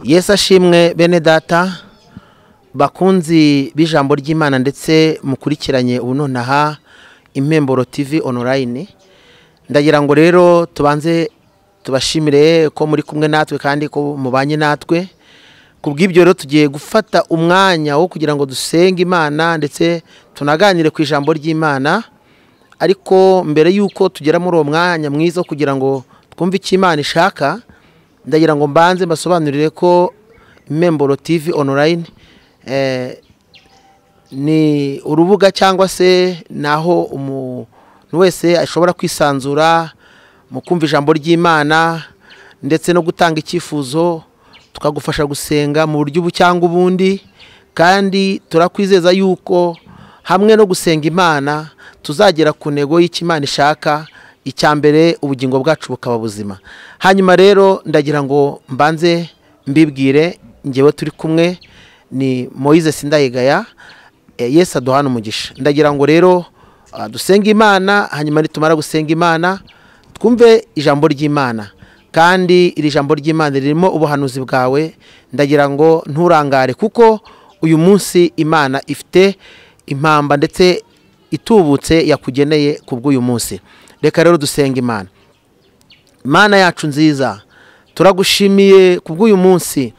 Yesu ashimwe bene data bakunzi b'ijambo ry'Imana ndetse mukurikiranye ubu nonaha Impemburo TV online. Ndagira ngo rero tubanze tubashimire ko muri kumwe natwe kandi ko mubanye natwe. Kubw'ibyo rero tugiye gufata umwanya wo kugira ngo dusenge Imana ndetse tunaganire ku ijambo ry'Imana. Ariko mbere yuko tugera muri uwo mwanya mwiza kugira ngo twumve icyo Imana ishaka, ndagira ngo mbanze mbasobanurire ko Impemburo TV online ni urubuga cyangwa se naho umuntu wese ashobora kwisanzura mu kumva ijambo ry'Imana ndetse no gutanga icyifuzo, tukagufasha gusenga mu buryo ubu cyangwa ubundi. Kandi turakwizeza yuko hamwe no gusenga Imana tuzagera ku ntego y'icyo Imana ishaka. Icyambere ubugingo bwacu bukaba buzima. Hanyuma rero ndagira ngo mbanze mbibwire ngewe turi kumwe ni Moise Sindayigaya. Yesu aduhana umugisha. Ndagira ngo rero dusenge Imana, hanyuma nitumara gusenga Imana twumve ijambo ry'Imana. Kandi iri jambo ry'Imana ririmo ubuhanuzi bwawe. Ndagira ngo nturangare kuko uyu munsi Imana ifite impamba ndetse itubutse yakugeneye kubw'uyu munsi. Reka rero dusenga Imana. Imana yacu nziza, turagushimiye kubw'uyu munsi,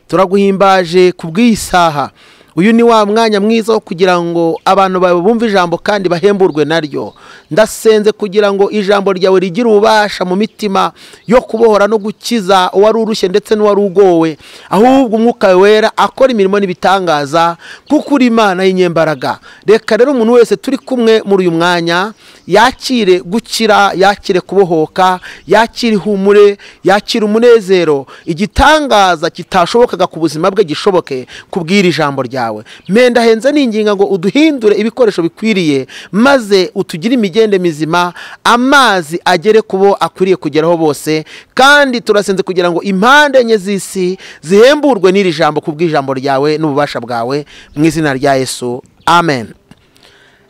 turaguhimbaje kubw'iyi saha. Uyu ni wa mwanya mwiza wo kugira ngo abantu bawe bumve ijambo kandi bahemburwe naryo. Ndasenze kugira ngo ijambo ryawe rigire ububasha mu mitima yo kubohora no gukiza uwari urushye ndetse n'uwari ugowe. Ahubwo umwuka wera akora imirimo n'ibitangaza kuko uri Imana y'inyembaraga. Reka rero umuntu wese turi kumwe muri uyu mwanya yakire gukira, yakire kubohoka, yakire ihumure, yakire umunezero. Igitangaza kitashobokaga ku buzima bwe gishoboke kubwira ijambo ryawe. Menda henze ninginga ngo uduhindure ibikoresho bikwiriye, maze utugire imigende mizima, amazi agere kubo akwiriye kugeraho bose. Kandi turasenze kugira ngo impande enye z'isi zihemburwe n'iri jambo kubw'ijambo ryawe n'ububasha bwawe, mu izina rya Yesu, amen.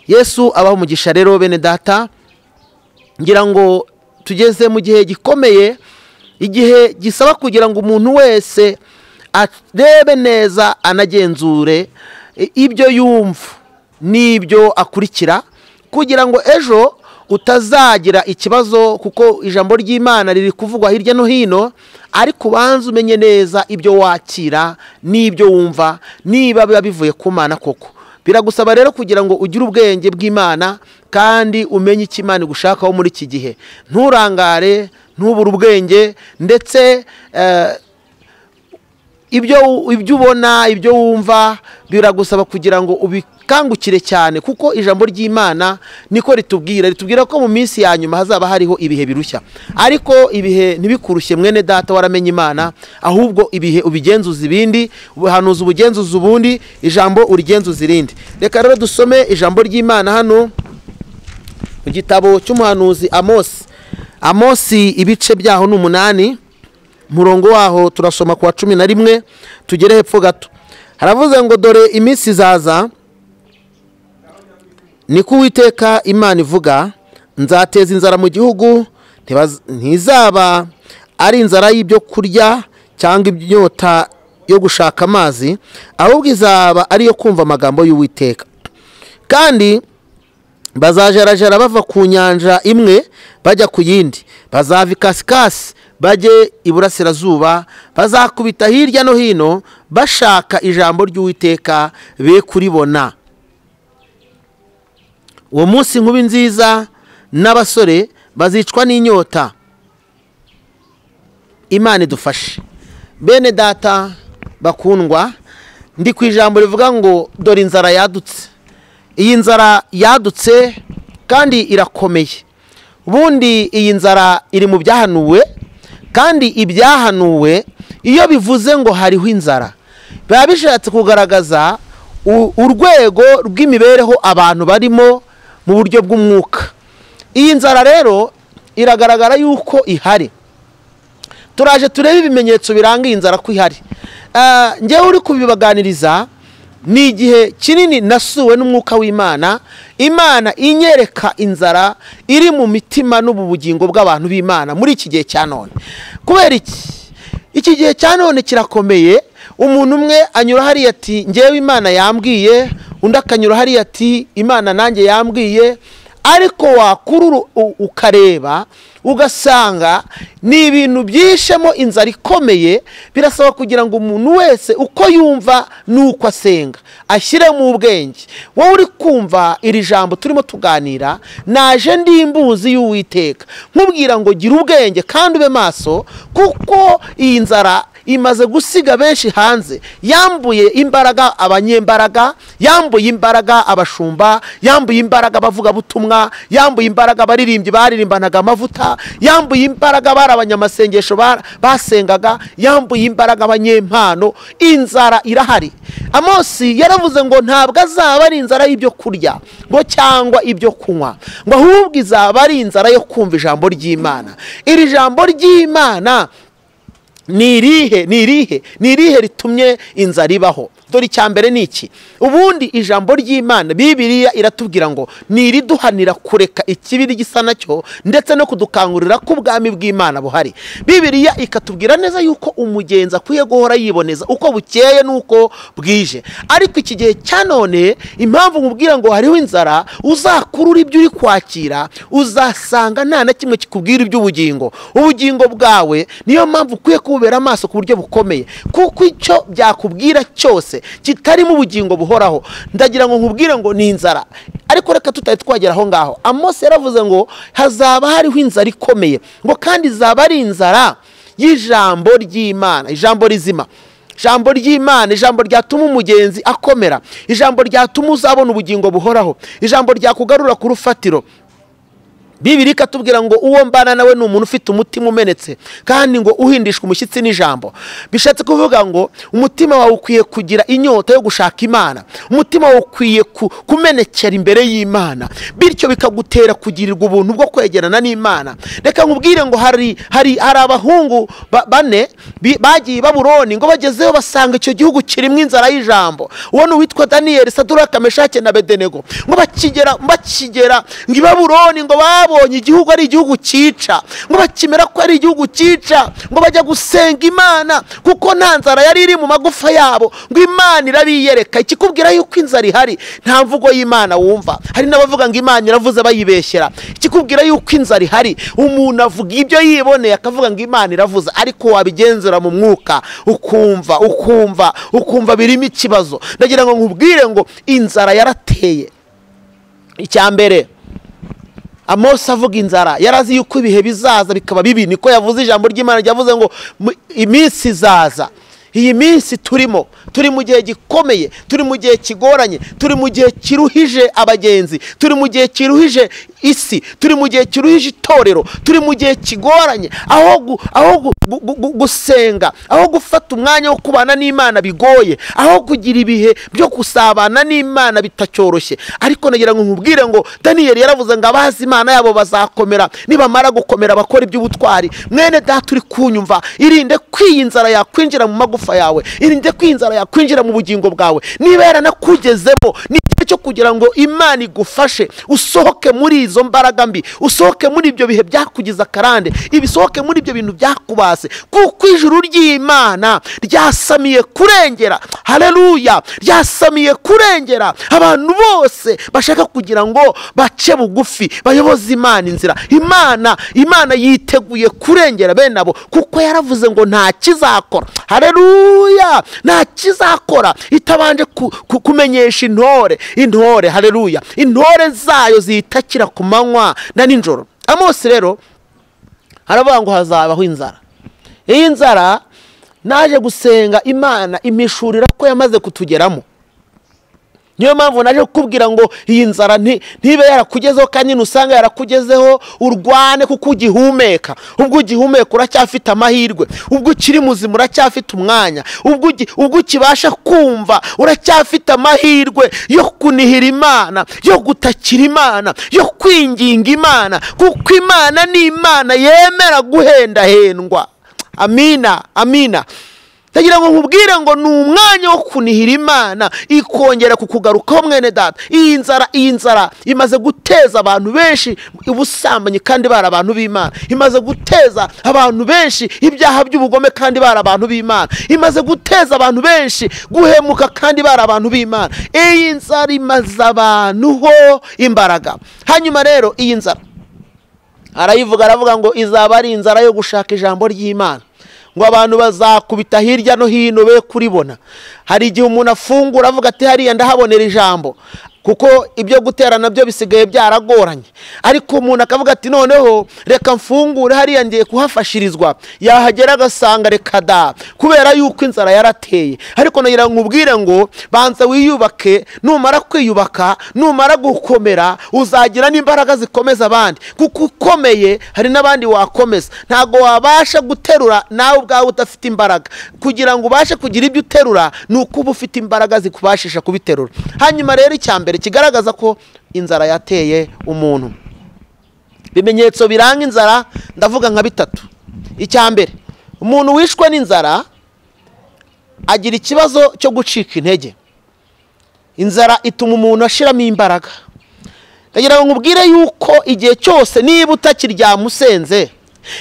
Yesu abaho umugisha rero bene data. Ngira ngo tugeze mu gihe gikomeye, igihe gisaba kugira ngo umuntu wese arebe neza anagenzure ibyo yumva n'ibyo akurikira, kugira ngo ejo utazagira ikibazo, kuko ijambo ry'Imana riri kuvugwa hirya no hino. Ariko ubanze umenye neza ibyo wakira n'ibyo wumva niba biba bivuye ku Mana koko. Biragusaba rero kugira ngo ugire ubwenge bw'Imana kandi umenye icyo Imana igushakaho muri iki gihe. Nturangare, ntubure ubwenge, ndetse ibyo ubona, ibyo wumva biragusaba kugira ngo ubikangukire cyane, kuko ijambo ry'Imana niko ritubwira ko mu minsi ya nyuma hazaba hariho ibihe birushya. Ariko ibihe ntibikurushye mwene data waramenye Imana, ahubwo ibihe ubigenzuza ibindi, ubuhanuzi ubugenzuza ubundi, ijambo urigenzuza irindi. Reka rero dusome ijambo ry'Imana hano mu gitabo cy'umuhanuzi Amosi ibice byaho ni 8. Murongo waho turasoma kwa 11 tugere hepfo gato. Haravuze ngo dore iminsi izaza, niko Uwiteka Imana ivuga, nzateza inzara mu gihugu, ntizaba ari inzara y'ibyo kurya cyangwa inyota yo gushaka amazi, ahubwo izaba ari yo kumva amagambo y'Uwiteka. Kandi bazajarajara bava ku nyanja imwe bajya ku yindi, bazava ikasikasi bajye iburasirazuba, bazakubita hirya no hino bashaka ijambo ry'Uwiteka be kuribona. Uwo munsi inkubi nziza n'abasore bazicwa n'inyota. Imana idufashe. Bene data bakundwa, ndi ku ijambo rivuga ngo dore inzara yadutse. Iyi nzara yadutse kandi irakomeye. Ubundi iyi nzara iri mu byahanuwe, kandi ibyahanuwe iyo bivuze ngo hariho inzara biba bishatse kugaragaza urwego rw'imibereho abantu barimo mu buryo bw'umwuka. Iyi nzara rero iragaragara yuko ihari. Turaje turebe ibimenyetso biranga iyi nzara ko ihari. Ngewe uri kubibaganiriza ni igihe kinini nasuwe n'umwuka w'Imana. Imana inyereka inzara iri mu mitima n'ubugingo bw'abantu b'Imana muri iki gihe cya none. Kubera iki? iki gihe cya none kirakomeye. Umuntu umwe anyura hariya ati njyewe Imana yambwiye, undi akanyura hariya ati Imana nanjye yambwiye, ariko wakurura ukareba ugasanga ni ibintu byishemo inzara ikomeye. Birasaba kugira ngo umuntu wese uko yumva nuko asenga ashyire mu ubwenge. Wowe uri kumva iri jambo turimo tuganira, naje ndi imbuzi y'Uwiteka nkubwira ngo gira ubwenge kandi ube maso, kuko iyi nzara imaze gusiga benshi hanze. Yambuye imbaraga abanyembaraga, yambuye imbaraga abashumba, yambuye imbaraga abavuga butumwa, yambuye imbaraga abaririmbyi baririmbanaga amavuta, yambuye imbaraga bari abanyamasengesho basengaga, yambuye imbaraga abanyempano. Inzara irahari. Amosi yaravuze ngo ntabwo azaba ari inzara y'ibyo kurya ngo cyangwa ibyo kunywa, ngo ahubwo izaba ari inzara yo kumva ijambo ry'Imana. Iri jambo ry'Imana ni irihe ritumye inzara ibaho? Dore icyambere ni iki. Ubundi ijambo ry'Imana Bibiliya iratubwira ngo ni iriduhanira kureka ikibi gisa nacyo, ndetse no kudukangurira ko ubwami bw'Imana buhari. Bibiliya ikatubwira neza yuko umugenzi akwiye guhora yiboneza uko bukeye nuko bwije. Ariko iki gihe cya none impamvu nkubwira ngo hariho inzara, uzakurura ibyo uri kwakira uzasanga nta na kimwe kikubwira iby'ubugingo. Ubugingo bwawe niyo mpamvu ukwiye kubera amaso ku buryo bukomeye, kuko icyo byakubwira cyose kitarimo ubugingo buhoraho. Ndagira ngo nkubwire ngo ni inzara. Ariko reka tutari twagera aho ngaho. Amosi yaravuze ngo hazaba hariho inzara ikomeye, ngo kandi izaba ari inzara y'ijambo ry'Imana, ijambo rizima, ijambo ry'Imana, ijambo ryatuma umugenzi akomera, ijambo ryatuma uzabona ubugingo buhoraho, ijambo ryakugarura ku rufatiro. Bibiliya ikatubwira ngo uwo mbana nawe ni umuntu ufite umutima umenetse kandi ngo uhindishwa umushyitsi n'ijambo. Bishatse kuvuga ngo umutima wawe ukwiye kugira inyota yo gushaka Imana, umutima wawe ukwiye kumenekera imbere y'Imana, bityo bikagutera kugirirwa ubuntu bwo kwegerana n'Imana. Reka nkubwire ngo hari abahungu bane bagiye i Babuloni, ngo bagezeho basanga icyo gihugu kirimo inzara y'ijambo. Uwo ni uwitwa Daniyeli, Saduraka, Meshake na Abedenego. Ngo bakigera ngo i Babuloni ngo babonye igihugu ari igihugu cyica, ngo bakimera ko ari igihugu cyica, ngo bajya gusenga Imana kuko nta nzara yari iri mu magufa yabo, ngo Imana irabiyereka. Ikikubwira yuko inzara ihari nta mvugo y'Imana wumva. Hari n'abavuga ngo Imana iravuze bayibeshyera. Ikikubwira yuko inzara ihari, umuntu avuga ibyo yiboneye akavuga ngo Imana iravuze, ariko wabigenzura mu mwuka ukumva birimo ikibazo. Ndagira ngo nkubwire ngo inzara yarateye. Icyambere Amosi avuga inzara, yarazi yuko ibihe bizaza bikaba bibi. Niko yavuze ijambo ry'Imana, ryavuze ngo iminsi izaza. Iyi minsi turi mu gihe gikomeye, turi mu gihe kigoranye, turi mu gihe kiruhije abagenzi, turi mu gihe kiruhije isi, turi mu gihe kiruhije itorero, turi mu gihe kigoranye. Aho gusenga, aho gufata umwanya wo kubana n'Imana bigoye, aho kugira ibihe byo gusabana n'Imana bitacyoroshye. Ariko nagira ngo nkubwire ngo Daniyeli yaravuze ngo abazi Imana yabo bazakomera, nibamara gukomera bakora iby'ubutwari. Mwene data uri kunyumva, irinde kwiyinzara yakwinjira mu magufa yawe, irinde kwinzara yakwinjira mu bugingo bwawe. Niba yaranakugezemo, ni igihe cyo kugira ngo Imana igufashe usohoke muri izo mbaraga mbi, usohoke muri ibyo bihe byakugiza akarande, ibisohoke muri ibyo bintu byakubase, kuko ijuru ry'Imana ryasamiye kurengera. Haleluya! Ryasamiye kurengera abantu bose bashaka kugira ngo bace bugufi, bayoboze Imana inzira. Imana yiteguye kurengera bene abo, kuko yaravuze ngo nta kizakora. Haleluya! Nta kizakora itabanje kumenyesha intore. Haleluya! Intore zayo zitakira ku manywa na nijoro. Amosi rero haravuga ngo hazabaho inzara. Iyi nzara naje gusenga Imana imishurira ko yamaze kutugeramo. Niyo mpamvu naje kukubwira ngo iyi nzara ntibe yarakugezeho, kandi nusanga yarakugezeho urwane, kuko ugihumeka. Ubwo ugihumeka uracyafite amahirwe, ubwo ukiri muzima uracyafite umwanya, ubwo ukibasha kumva uracyafite amahirwe yo kunihira Imana, yo gutakira Imana, yo kwinginga Imana, kuko Imana ni Imana yemera guhendahendwa. Amina. ndagira ngo nkubwire ngo ni umwanya wo kunihira Imana ikongera kukugarukaho mwene data. Iyi nzara imaze guteza abantu benshi ubusambanyi kandi bari abantu b'Imana. Imaze guteza abantu benshi ibyaha by'ubugome kandi bari abantu b'Imana. Imaze guteza abantu benshi guhemuka kandi bari abantu b'Imana. Iyi nzara imaze abantu ho imbaraga. Hanyuma rero iyi nzara arayivuga, aravuga ngo izaba ari inzara yo gushaka ijambo ry'Imana, ngo abantu bazakubita hirya no hino be kuribona. Hari igihe umuntu afungura avuga ati hariya ndahabonera ijambo, kuko ibyo gutera nabyo bisigaye byaragoranye. Ariko umuntu akavuga ati noneho reka mfungure hariya ngiye kuhafashirizwa, yahagera agasanga reka da, kubera yuko inzara yarateye. Ariko nagira nkubwire ngo banza wiyubake, numara kwiyubaka, numara gukomera, uzagira n'imbaraga zikomeza abandi, kuko ukomeye hari n'abandi wakomeza. Ntago wabasha guterura nawe ubwawe udafite imbaraga. Kugira ngo ubashe kugira ibyo uterura nuko uba ufite imbaraga zikubashisha kubiterura. Hanyuma rero icyambere kigaragaza ko inzara yateye umuntu, bimenyetso biranga inzara ndavuga nka bitatu. Icyambere, umuntu wishwe n'inzara agira ikibazo cyo gucika intege. Inzara ituma umuntu ashiramo imbaraga. Ndagira ngo nkubwire yuko igihe cyose niba utakiryamusenze,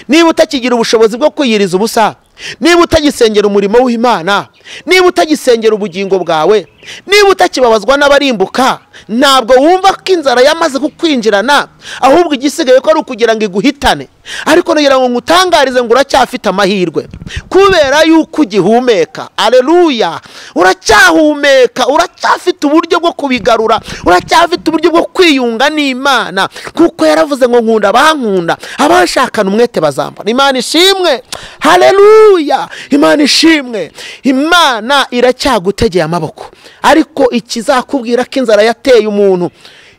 niba utakigira ubushobozi bwo kwiyiriza ubusa, niba utagisengera umurimo w'Imana, niba utagisengera ubugingo bwawe, niba utakibabazwa n'abarimbuka, ntabwo wumva ko inzara yamaze kukwinjirana, ahubwo igisigaye ko ari ukugira ngo iguhitane. Ariko nagira ngo ngutangarize ngo uracyafite amahirwe, kubera yuko ugihumeka. Aleluya! Uracyahumeka, uracyafite uburyo bwo kubigarura, uracyafite uburyo bwo kwiyunga n'Imana, kuko yaravuze ngo nkunda abankunda, abashakana umwete bazambana. Imana ishimwe. Haleluya! Imana ishimwe. Imana iracyagutegeye amaboko. Ariko ikizakubwira ko inzara yateye umuntu,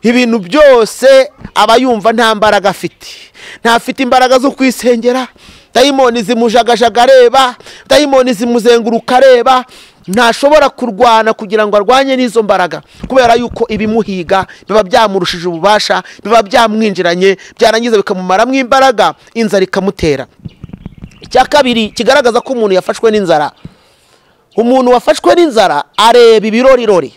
ibintu byose aba yumva nta mbaraga afite. Ntafite imbaraga zo kwisengera, dayimoni zimujagajaga areba, dayimoni zimuzenguruka areba, ntashobora kurwana kugira ngo arwanye n'izo mbaraga, kubera yuko ibimuhiga biba byamurushije ububasha, biba byamwinjiranye, byarangiza bikamumaramo imbaraga, inzara ikamutera. Icya kabiri kigaragaza ko umuntu yafashwe n'inzara, umuntu wafashwe n'inzara areba ibirorirori,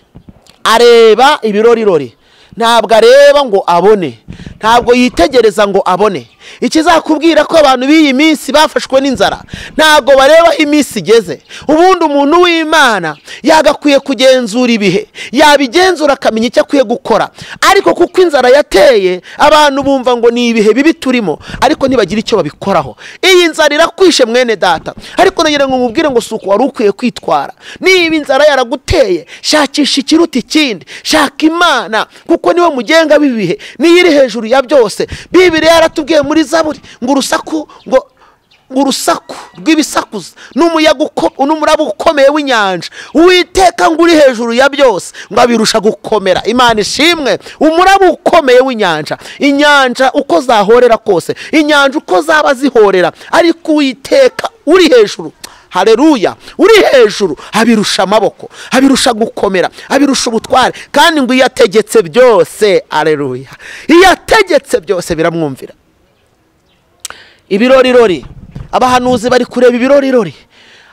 areba ibirorirori. Ntabwo areba ngo abone, ntabwo yitegereza ngo abone. Ikizakubwira ko abantu b'iyi minsi bafashwe n'inzara, ntabwo bareba aho iminsi igeze. Ubundi umuntu w'Imana yagakwiye kugenzura ibihe, yabigenzura akamenya icyo akwiye gukora. Ariko kuko inzara yateye, abantu bumva ngo ni ibihe bibi turimo, ariko ntibagira icyo babikoraho. Iyi nzara irakwishe mwene data, ariko nagira ngo nkubwire ngo suko wari ukwiye kwitwara. Niba inzara yaraguteye, shakisha ikiruta ikindi, shaka Imana, kuko niwe mugenga w'ibihe, niyo iri hejuru ya byose. Bibiliya yaratubwiye muri Zaburi ngo urusaku rw'ibisakuza n'umuraba ukomeye w'inyanja, Uwiteka ngo uri hejuru ya byose ngo abirusha gukomera. Imana ishimwe. Umuraba ukomeye w'inyanja, inyanja uko zahorera kose, inyanja uko zaba zihorera, ariko Uwiteka uri hejuru. Haleluya! Uri hejuru abirusha amaboko, abirusha gukomera, abirusha ubutware, kandi ngo iyo ategetse byose, haleluya, iyo ategetse byose biramwumvira. Ibirorirori, abahanuzi bari kureba ibirorirori,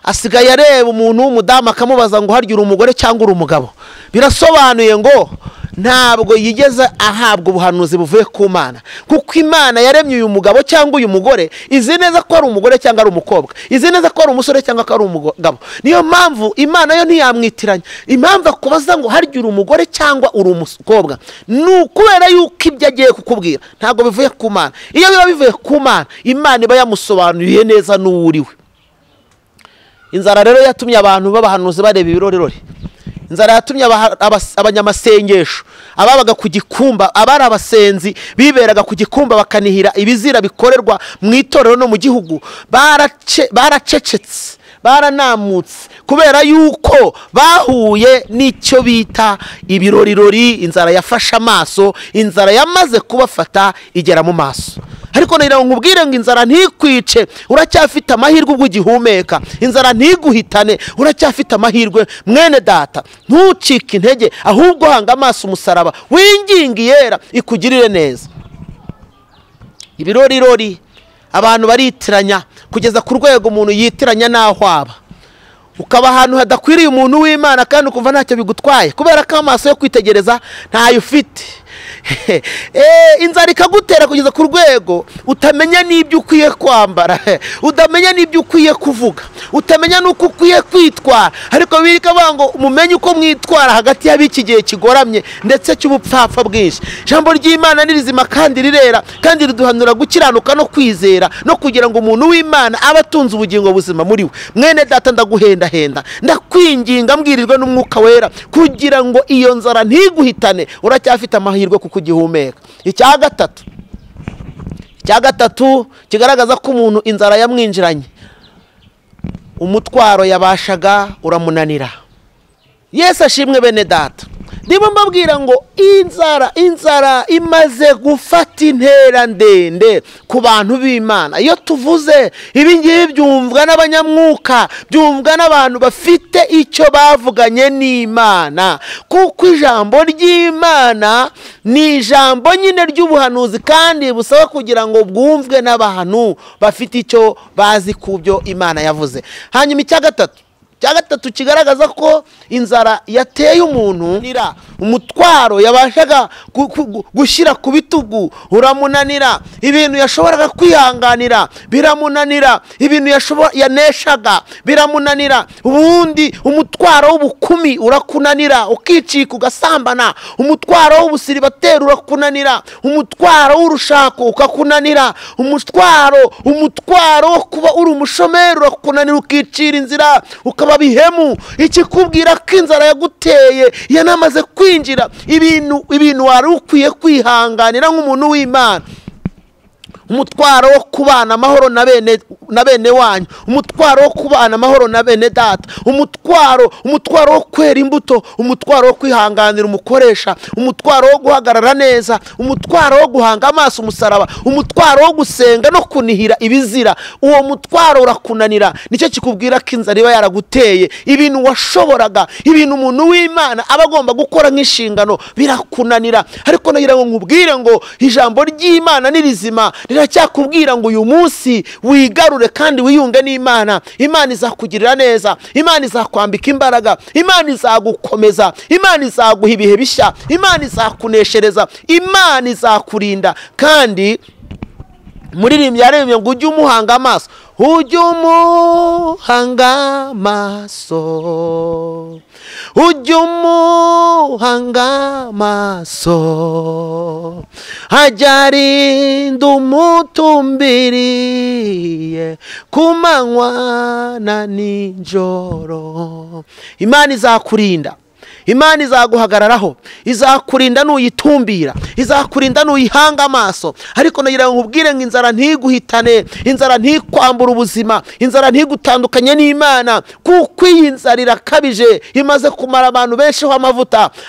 asigaye areba umuntu w'umudamu akamubaza ngo harya uri umugore cyangwa uri umugabo. Birasobanuye ngo ntabwo yigeze ahabwa ubuhanuzi buvuye ku Mana, kuko Imana yaremye uyu mugabo cyangwa uyu mugore izi neza ko ari umugore cyangwa ari umukobwa, izi neza ko ari umusore cyangwa ko ari umugabo. Niyo mpamvu Imana yo ntiyamwitiranya. Impamvu akubaza ngo harya uri umugore cyangwa uri umukobwa, ni ukubera yuko ibyo agiye kukubwira ntabwo bivuye ku Mana. Iyo biba bivuye ku Mana, Imana iba yamusobanuriye neza n'uwuriwe. Inzara rero yatumye abantu b'abahanuzi bareba ibirorirori. Inzara yatumye abanyamasengesho, ababaga ku gikumba, abari abasenzi biberaga ku gikumba bakanihira ibizira bikorerwa mu itorero no mu gihugu, baracecetse, baranamutse, kubera yuko bahuye n'icyo bita ibirorirori. Inzara yafashe amaso, inzara yamaze kubafata igera mu maso. Ariko nagira ngo nkubwire ngo inzara ntikwice, uracyafite amahirwe ubwo ugihumeka. Inzara ntiguhitane, uracyafite amahirwe mwene data. Ntucike intege, ahubwo hanga amaso umusaraba, winginge yera ikugirire neza. Ibirorirori abantu baritiranya kugeza ku rwego umuntu yitiranya n'aho aba. ukaba ahantu hadakwiriye umuntu w'Imana kandi ukumva ntacyo bigutwaye kubera ko amaso yo kwitegereza ntayo ufite. Inzara ikagutera kugeza ku rwego utamenya n'ibyo ukwiye kwambara, utamenya n'ibyo ukwiye kuvuga, utamenya n'uko ukwiye kwitwara. Ariko birikavuga ngo mumenye uko mwitwara hagati y'abiki gihe kigoramye ndetse cy'ubupfapfa bwinshi. Ijambo ry'Imana ni rizima kandi rirera kandi riduhanura gukiranuka no kwizera no kugira ngo umuntu w'Imana abe atunze ubugingo buzima muri we. Mwene data ndaguhendahenda, ndakwinginga mbwirirwe n'Umwuka Wera kugira ngo iyo nzara ntiguhitane, uracyafite amahirwe kuko ugihumeka. Icya gatatu kigaragaza ko umuntu inzara yamwinjiranye, umutwaro yabashaga uramunanira. Yesu ashimwe bene data. Ndimo mbabwira ngo inzara imaze gufata intera ndende ku bantu b'Imana. Iyo tuvuze ibi ngibi byumvwa n'abanyamwuka, byumvwa n'abantu bafite icyo bavuganye n'Imana, kuko ijambo ry'Imana ni ijambo nyine ry'ubuhanuzi kandi busaba kugira ngo bwumvwe n'abantu bafite icyo bazi ku byo Imana yavuze. Hanyuma icya gatatu kigaragaza ko inzara yateye umuntu, umutwaro yabashaga gushyira ku bitugu uramunanira, ibintu yashoboraga kwihanganira biramunanira, ibintu yaneshaga biramunanira. Ubundi umutwaro w'ubukumi urakunanira ukicika ugasambana, umutwaro w'ubusiribateri urakunanira, umutwaro w'urushako ukakunanira, umutwaro wo kuba uri umushomeri urakunanira ukicira inzira ukaba bihemu. Ikikubwira ko inzara yaguteye yanamaze kwinjira ibintu wari ukwiye kwihanganira nk'umuntu w'Imana. Umutwaro wo kubana amahoro na bene wanyu, umutwaro wo kubana amahoro na bene data, umutwaro wo kwera imbuto, umutwaro wo kwihanganira umukoresha, umutwaro wo guhagarara neza, umutwaro wo guhanga amaso umusaraba, umutwaro wo gusenga no kunihira ibizira. Uwo mutwaro urakunanira. Nicyo kikubwira ko inzara iba yaraguteye. Ibintu washoboraga, ibintu umuntu w'Imana aba agomba gukora nk'inshingano birakunanira. Ariko nagira ngo nkubwire ngo ijambo ry'Imana ni rizima, riracyakubwira ngo uyu munsi wigarure kandi wiyunge n'Imana. Imana izakugirira neza, Imana izakwambika imbaraga, Imana izagukomeza, Imana izaguha ibihe bishya, Imana izakuneshereza, Imana izakurinda. Kandi muririmbyi yaremye ngo ujye umuhanga amaso, ujye umuhanga amaso, ujye umuhanga amaso, ajya arinda umutumbiriye ku manywa na nijoro. Imana izakurinda, Imana izaguhagararaho, izakurinda nuyitumbira, izakurinda nuyihanga amaso. Ariko nagira ngo nkubwire ngo inzara ntiguhitane, inzara ntikwambura ubuzima, inzara ntigutandukanye n'Imana, kuko iyi nzara irakabije, imaze kumara abantu benshi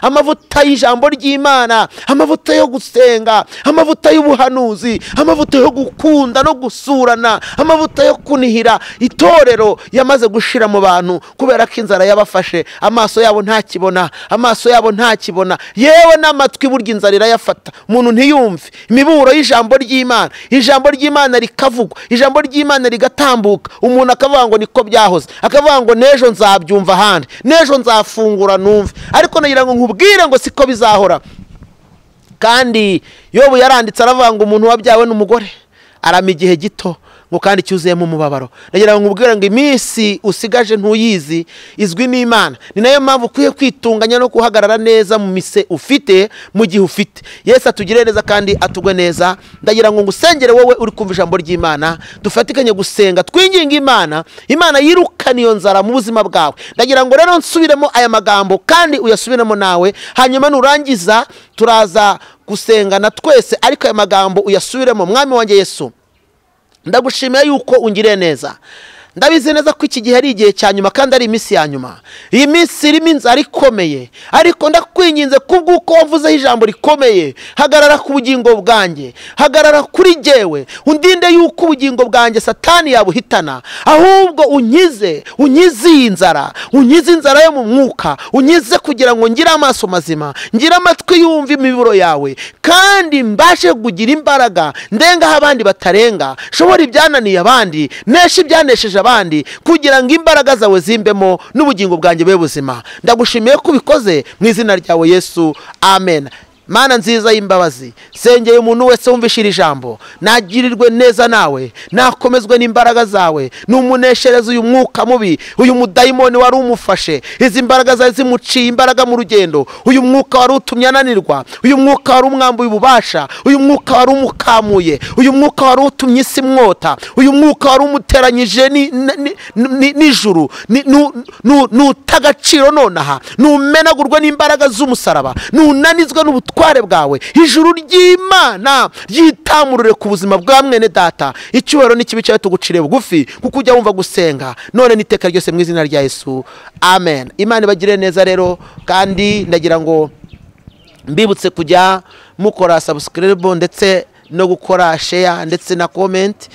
amavuta y'ijambo ry'Imana, amavuta yo gusenga, amavuta y'ubuhanuzi, amavuta yo gukunda no gusurana, amavuta yo kunihira. Itorero yamaze gushira mu bantu kubera ko inzara yabafashe, amaso yabo ntakibona, amaso yabo ntakibona, yewe n'amatwi burya inzara irayafata, umuntu ntiyumve imiburo y'ijambo ry'Imana. Ijambo ry'Imana rikavugwa, ijambo ry'Imana rigatambuka, umuntu akavuga ngo niko byahoze, akavuga ngo nejo nzabyumva ahandi, nejo nzafungura numve. Ariko nagira ngo nkubwire ngo siko bizahora. Kandi Yobu yaranditse aravuga ngo umuntu wabyawe n'umugore arama igihe gito ngo kandi cyuzuyemo umubabaro. Nagira ngo nkubwire ngo iminsi usigaje ntuyizi, izwi n'Imana. Ni nayo mpamvu ukwiye kwitunganya no guhagarara neza mu mise ufite mu gihe ufite. Yesu atugire neza kandi atugwe neza. Ndagira ngo ngusengere wowe uri kumva ijambo ry'Imana, dufatikanye gusenga twinginga Imana, Imana yirukana iyo nzara mu buzima bwawe. Ndagira ngo rero nsubiremo aya magambo kandi uyasubiremo nawe, hanyuma nurangiza turaza gusengana twese, ariko aya magambo uyasubiremo. Mwami wanjye Yesu, ndagushimiye yuko ungiriye neza. Ndabizi neza ko iki gihe ari igihe cya nyuma kandi ari iminsi ya nyuma. Iyi minsi irimo inzara ikomeye, ariko ndakwinginze kubw'uko wavuzeho ijambo rikomeye, hagarara ku bugingo bwanjye, hagarara kuri jyewe, undinde yuko ubugingo bwanjye Satani yabuhitana, ahubwo unkize iyi nzara, unkize inzara yo mu mwuka, unkize kugira ngo ngire amaso mazima, ngire amatwi yumva imiburo yawe, kandi mbashe kugira imbaraga ndenga aho abandi batarenga, shobora ibyananiye abandi, nesha ibyanesheje abandi kugira ngo imbaraga zawe zimbemo n'ubugingo bwanjye bube buzima. Ndagushimiye ko ubikoze mu izina ryawe Yesu, amen. Mana nziza y'imbabazi, sengeye umuntu wese wumvishira ijambo, nagirirwe neza nawe, nakomezwe n'imbaraga zawe, numuneshereza uyu mwuka mubi, uyu mudayimoni wari umufashe, izi mbaraga zawe zimuciye imbaraga mu rugendo, uyu mwuka wari utumye ananirwa, uyu mwuka wari umwambuye ububasha, uyu mwuka wari umukamuye, uyu mwuka wari utumye isi mwota, uyu mwuka wari umuteranyije n'ijuru, nutagaciro nonaha, numenagurwe n'imbaraga z'umusaraba, nunanizwe n'ubutware bwawe, ijuru ry'Imana ryitamurure ku buzima bwa mwene data. Icyubahiro n'ikibi cyawe tugucire bugufi kuko ujya wumva gusenga none n'iteka ryose mu izina rya Yesu, amen. Imana ibagire neza rero, kandi ndagira ngo mbibutse kujya mukora subscribe ndetse no gukora share ndetse na comment.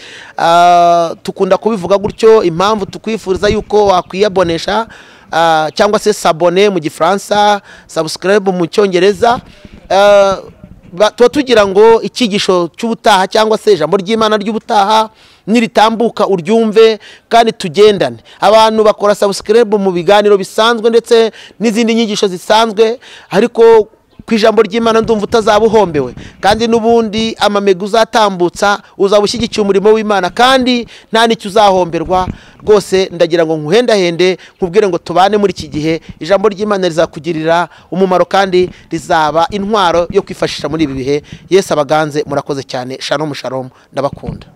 Tukunda kubivuga gutyo, impamvu tukwifuriza yuko wakwiyabonesha cyangwa se s'abonner mu gifaransa, subscribe mu cyongereza. Tuba tugira ngo icyigisho cy'ubutaha cyangwa se ijambo ry'Imana ry'ubutaha niritambuka uryumve kandi tugendane. Abantu bakora subscribe mu biganiro bisanzwe ndetse n'izindi nyigisho zisanzwe, ariko ku ijambo ry'Imana ndumva utazabuhombewe, kandi n'ubundi amamega uzatambutsa uzabushyigikiye umurimo w'Imana kandi nta n'icyo uzahomberwa. Rwose ndagira ngo nkuhendahende nkubwire ngo tubane muri iki gihe, ijambo ry'Imana rizakugirira umumaro kandi rizaba intwaro yo kwifashisha muri ibi bihe. Yesu abaganze, murakoze cyane. Shalom shalom, ndabakunda.